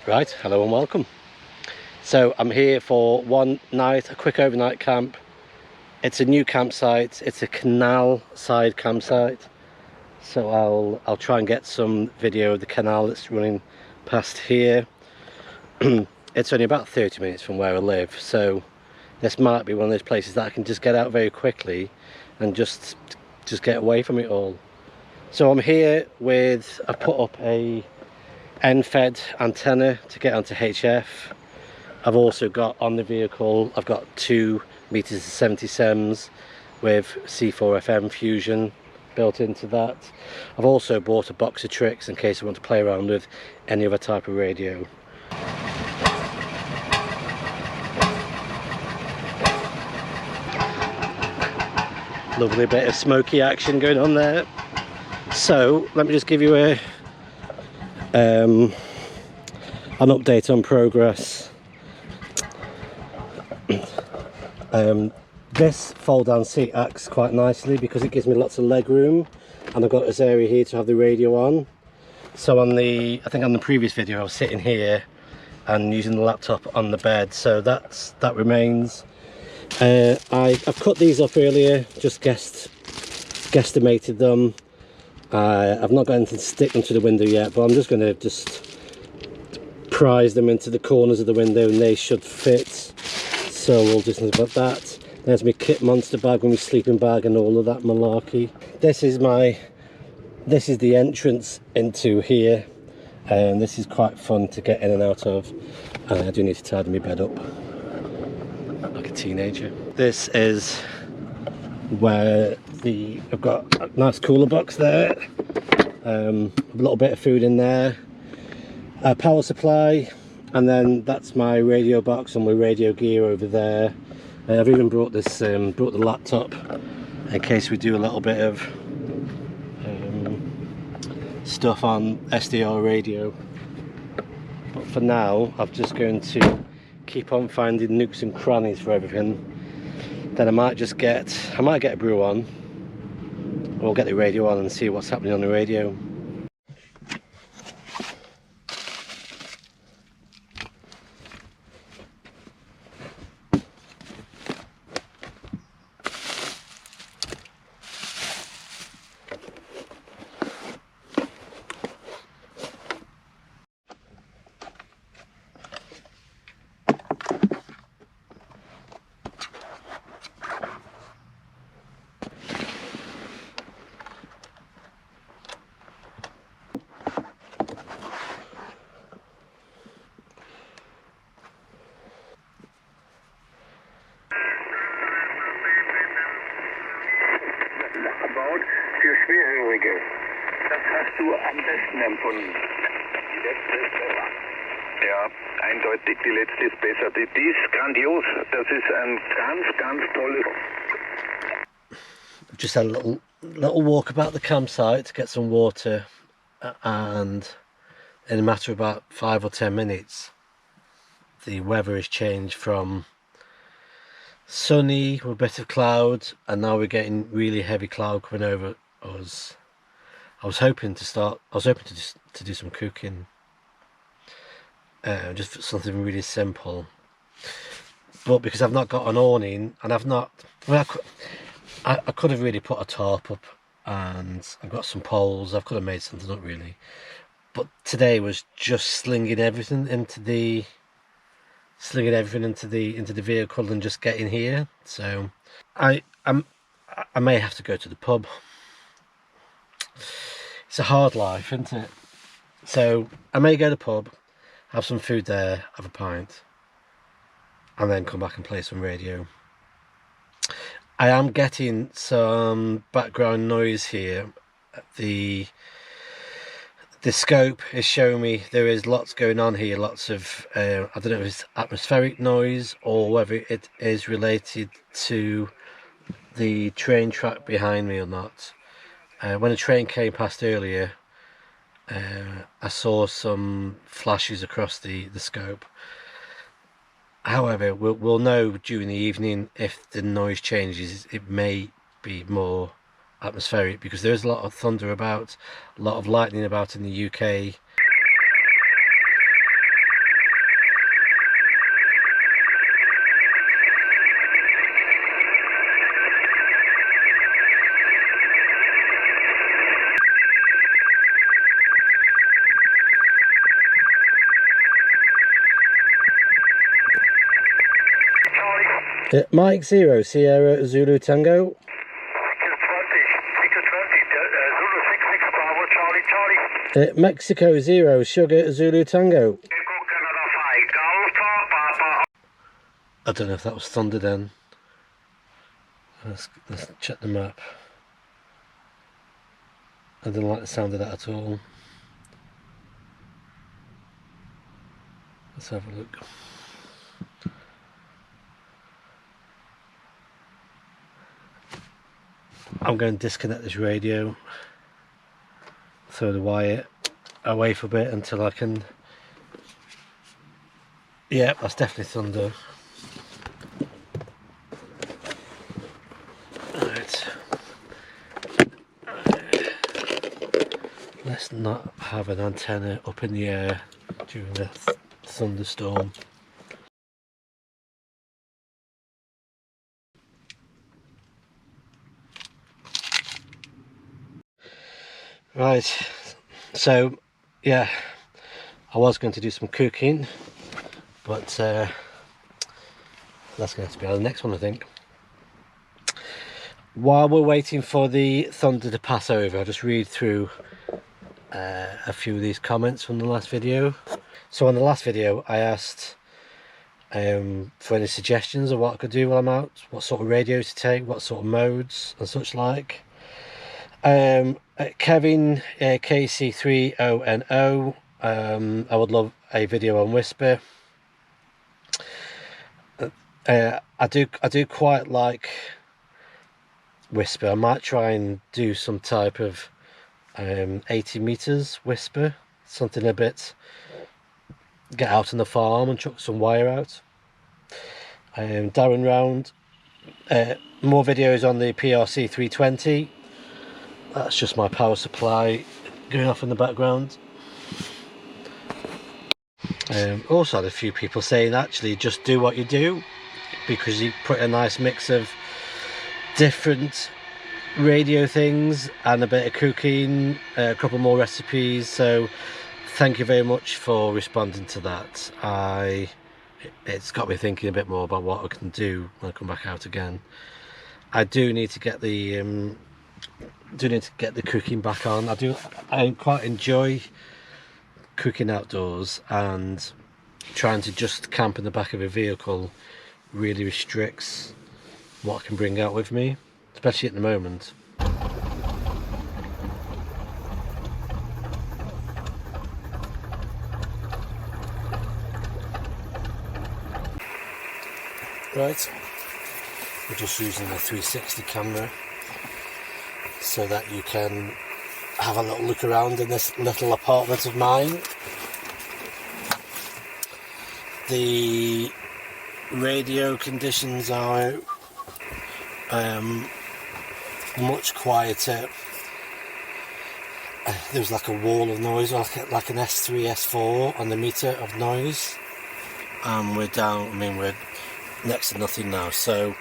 Right, hello and welcome. So I'm here for one night, a quick overnight camp. It's a new campsite, it's a canal side campsite. So I'll try and get some video of the canal that's running past here. It's only about 30 minutes from where I live, so this might be one of those places that I can just get out very quickly and just get away from it all. So I'm here with, I put up a end-fed antenna to get onto HF. I've also got on the vehicle, I've got 2 meters of 70 sems with C4FM fusion built into that. I've also bought a box of tricks in case I want to play around with any other type of radio. Lovely bit of smoky action going on there. So let me just give you an update on progress. This fold down seat acts quite nicely because it gives me lots of leg room, and I've got this area here to have the radio on. So on I think on the previous video I was sitting here and using the laptop on the bed, so that remains. I've cut these up earlier, just guesstimated them. I've not got anything to stick them to the window yet, but I'm just going to prise them into the corners of the window and they should fit. So we'll just think about that. There's my kit monster bag and my sleeping bag and all of that malarkey. This is the entrance into here, and this is quite fun to get in and out of. I do need to tidy my bed up like a teenager. This is where I've got a nice cooler box there, a little bit of food in there, a power supply, and then that's my radio box and my radio gear over there. I've even brought this, brought the laptop in case we do a little bit of stuff on SDR radio. But for now, I'm just going to keep on finding nooks and crannies for everything. Then I might get a brew on, or we'll get the radio on and see what's happening on the radio. Für Schwerhörige. Das hast du am besten empfunden. Die letzte ist besser. Ja, eindeutig, die letzte ist besser. Die ist grandios. Das ist ein ganz tolles. I've just had a little walk about the campsite to get some water, and in a matter of about 5 or 10 minutes, the weather has changed from sunny with a bit of cloud, and now we're getting really heavy cloud coming over us. I was hoping to do some cooking, just something really simple, but because I've not got an awning, and I could have really put a tarp up, and I've got some poles, I could have made something up really, but today was just slinging everything into the vehicle and just getting here. So I may have to go to the pub. It's a hard life, isn't it? So I may go to the pub, have some food there, have a pint, and then come back and play some radio. I am getting some background noise here. The scope is showing me there is lots going on here, lots of I don't know if it's atmospheric noise or whether it is related to the train track behind me or not. When a train came past earlier, I saw some flashes across the scope. However, we'll know during the evening if the noise changes. It may be more atmospheric because there is a lot of thunder about, a lot of lightning about in the UK. Mike 0, Sierra Zulu Tango. Mexico 0, Sugar Zulu Tango. I don't know if that was thunder then. Let's check the map. I didn't like the sound of that at all. Let's have a look. I'm going to disconnect this radio, throw the wire away for a bit until I can. Yeah, that's definitely thunder. Right. Let's not have an antenna up in the air during the thunderstorm. Right, so yeah, I was going to do some cooking, but that's going to have to be on the next one, I think. While we're waiting for the thunder to pass over, I'll just read through a few of these comments from the last video. So on the last video I asked for any suggestions of what I could do while I'm out, what sort of radio to take, what sort of modes and such like. Kevin KC3ONO, I would love a video on whisper. I do quite like whisper. I might try and do some type of 80 meters whisper, something a bit, get out on the farm and chuck some wire out. Darren Round, more videos on the PRC 320. That's just my power supply going off in the background. Also had a few people saying actually just do what you do, because you put a nice mix of different radio things and a bit of cooking, a couple more recipes. So thank you very much for responding to that. It's got me thinking a bit more about what I can do when I come back out again. I do need to get the cooking back on. I quite enjoy cooking outdoors, and trying to just camp in the back of a vehicle really restricts what I can bring out with me, especially at the moment. Right, we're just using the 360 camera so that you can have a little look around in this little apartment of mine. The radio conditions are much quieter. There's like a wall of noise, like an S3, S4 on the meter of noise, and we're down, we're next to nothing now, so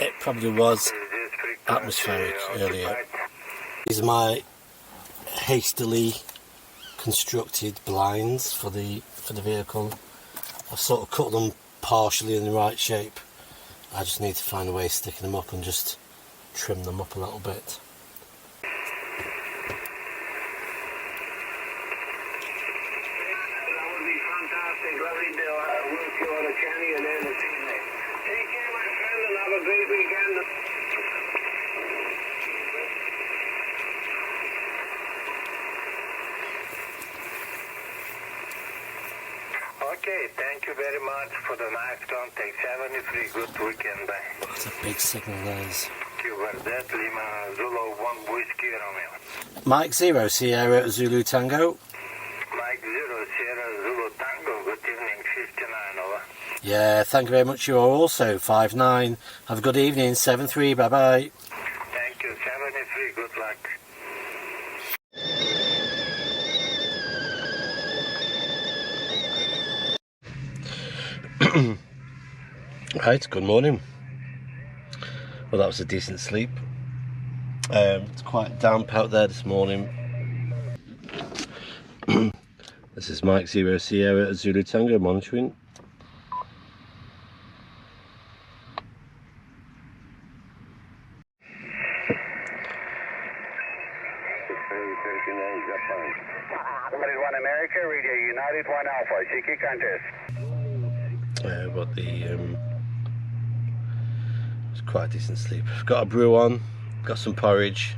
it probably was atmospheric earlier. These are my hastily constructed blinds for the vehicle. I've sort of cut them partially in the right shape. I just need to find a way of sticking them up and just trim them up a little bit. Okay, thank you very much for the nice contact. 73, good weekend. Bye. That's a big signal, guys. That Lima Zulu 1 Whiskey Romeo. Mike 0, Sierra Zulu Tango. Mike 0, Sierra Zulu Tango. Good evening, 59, over. Yeah, thank you very much. You are also 59. Have a good evening, 73. Bye bye. Thank you, 73. Good luck. Right, good morning. Well, that was a decent sleep. It's quite damp out there this morning. This is Mike 0 Sierra Zulu Tango monitoring. 1 Alpha, CQ contest. But it's quite a decent sleep. I've got a brew on, got some porridge.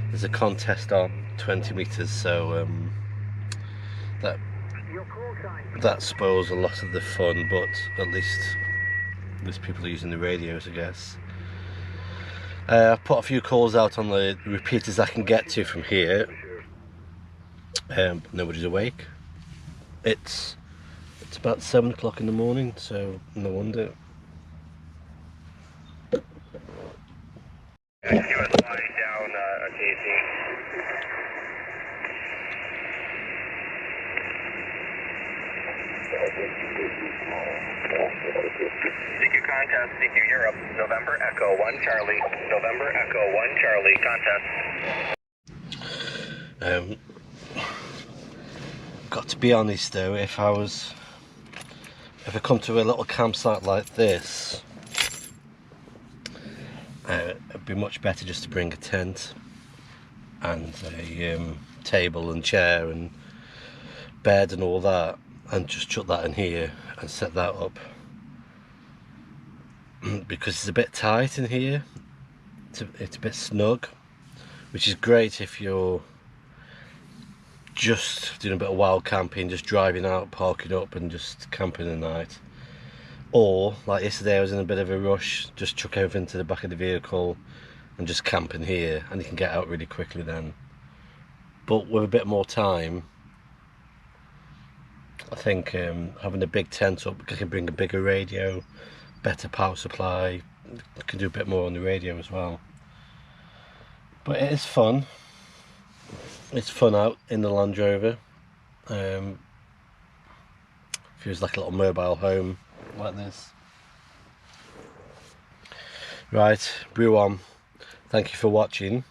There's a contest on 20 metres, so that spoils a lot of the fun, but at least there's people using the radios, I guess. I've put a few calls out on the repeaters I can get to from here. Nobody's awake. It's about 7 o'clock in the morning, so no wonder. US line down KC. CQ contest, CQ Europe, November Echo 1 Charlie, November Echo 1 Charlie, contest. Got to be honest though, if I come to a little campsite like this, it'd be much better just to bring a tent and a table and chair and bed and all that, and just chuck that in here and set that up, because it's a bit tight in here. It's a bit snug, which is great if you're just doing a bit of wild camping, just driving out, parking up and just camping the night. Or like yesterday, I was in a bit of a rush, just chuck everything to the back of the vehicle and just camp in here, and you can get out really quickly then. But with a bit more time, I think having a big tent up, I can bring a bigger radio, better power supply, I can do a bit more on the radio as well. But it is fun. It's fun out in the Land Rover. Feels like a little mobile home like this. Right, brew on. Thank you for watching.